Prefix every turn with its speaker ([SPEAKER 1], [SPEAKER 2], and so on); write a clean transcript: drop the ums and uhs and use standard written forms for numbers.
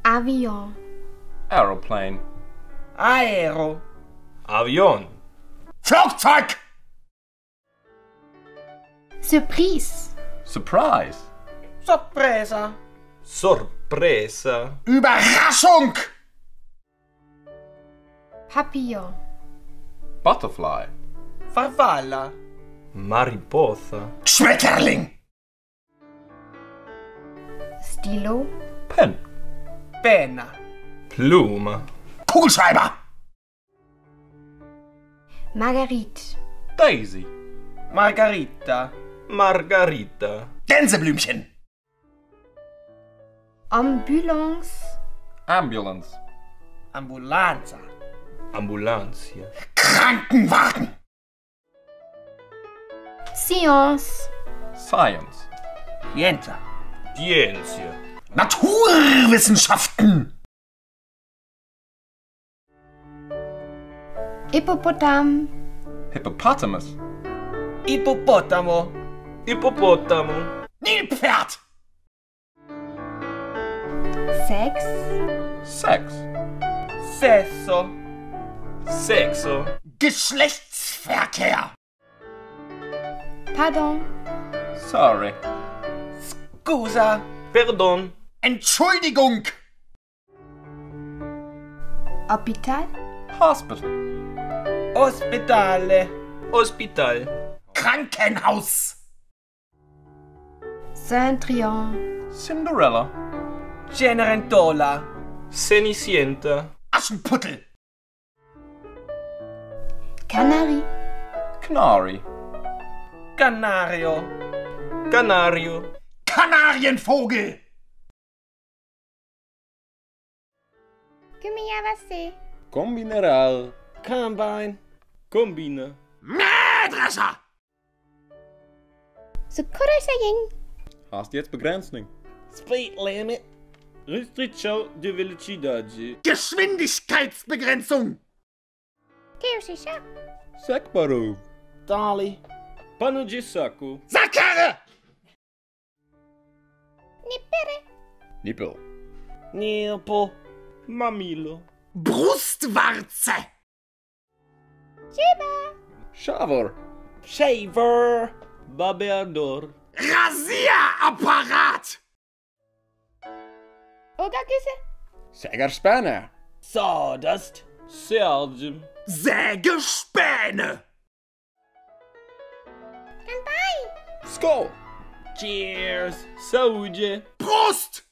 [SPEAKER 1] Avion.
[SPEAKER 2] Aeroplane.
[SPEAKER 3] Aero.
[SPEAKER 4] Avion.
[SPEAKER 5] Flugzeug!
[SPEAKER 1] Surprise.
[SPEAKER 2] Surprise.
[SPEAKER 3] Sorpresa.
[SPEAKER 4] Sorpresa.
[SPEAKER 5] Überraschung!
[SPEAKER 1] Papillon.
[SPEAKER 2] Butterfly.
[SPEAKER 3] Farfalla.
[SPEAKER 4] Mariposa.
[SPEAKER 5] Schmetterling!
[SPEAKER 1] Stylo.
[SPEAKER 2] Pen.
[SPEAKER 3] Penna.
[SPEAKER 4] Pluma.
[SPEAKER 5] Kugelschreiber!
[SPEAKER 1] Marguerite.
[SPEAKER 2] Daisy.
[SPEAKER 3] Margarita.
[SPEAKER 4] Margarita.
[SPEAKER 5] Gänseblümchen!
[SPEAKER 1] Ambulance.
[SPEAKER 2] Ambulance.
[SPEAKER 3] Ambulanza.
[SPEAKER 4] Ambulancia.
[SPEAKER 5] Krankenwagen!
[SPEAKER 1] Science.
[SPEAKER 2] Science.
[SPEAKER 3] Scienza.
[SPEAKER 4] Ciencia.
[SPEAKER 5] Naturwissenschaften!
[SPEAKER 1] Hippopotam.
[SPEAKER 2] Hippopotamus.
[SPEAKER 3] Ippopotamo.
[SPEAKER 4] Ippopotamo.
[SPEAKER 5] Nilpferd!
[SPEAKER 1] Sex.
[SPEAKER 2] Sex.
[SPEAKER 3] Sesso.
[SPEAKER 4] Sexo.
[SPEAKER 5] Geschlechtsverkehr!
[SPEAKER 1] Pardon.
[SPEAKER 2] Sorry.
[SPEAKER 3] Scusa.
[SPEAKER 4] Perdon.
[SPEAKER 5] Entschuldigung!
[SPEAKER 1] Hôpital.
[SPEAKER 2] Hospital.
[SPEAKER 3] Ospedale.
[SPEAKER 4] Hospital.
[SPEAKER 5] Krankenhaus!
[SPEAKER 1] Cendrillon.
[SPEAKER 2] Cinderella.
[SPEAKER 3] Cenerentola.
[SPEAKER 4] Cenicienta.
[SPEAKER 5] Aschenputtel!
[SPEAKER 1] Canary.
[SPEAKER 2] Canary.
[SPEAKER 3] Canario.
[SPEAKER 4] Canario.
[SPEAKER 5] Kanarienvogel!
[SPEAKER 1] Gummijavase.
[SPEAKER 2] Combineral.
[SPEAKER 3] Combine.
[SPEAKER 4] Combina.
[SPEAKER 5] Mähdrescher!
[SPEAKER 1] Sukurasaying.
[SPEAKER 2] Hast jetzt Begrenzung.
[SPEAKER 3] Speed limit.
[SPEAKER 4] Restrição de velocidade.
[SPEAKER 5] Geschwindigkeitsbegrenzung!
[SPEAKER 1] Keusisha.
[SPEAKER 2] Sekbarov.
[SPEAKER 3] Dolly.
[SPEAKER 4] Pano de saco.
[SPEAKER 5] Sackkarre!
[SPEAKER 1] Nippere.
[SPEAKER 2] Nippel.
[SPEAKER 3] Nilpo.
[SPEAKER 4] Mamilo.
[SPEAKER 5] Brustwarze!
[SPEAKER 2] Shower.
[SPEAKER 3] Shaver.
[SPEAKER 4] Babeador.
[SPEAKER 5] Rasierapparat!
[SPEAKER 1] Ogaküsse.
[SPEAKER 2] Sägerspanner.
[SPEAKER 3] Sawdust.
[SPEAKER 4] Serge.
[SPEAKER 5] Sägespäne!
[SPEAKER 1] Kanpai.
[SPEAKER 2] Skull.
[SPEAKER 3] Cheers.
[SPEAKER 4] Saúde.
[SPEAKER 5] Prost!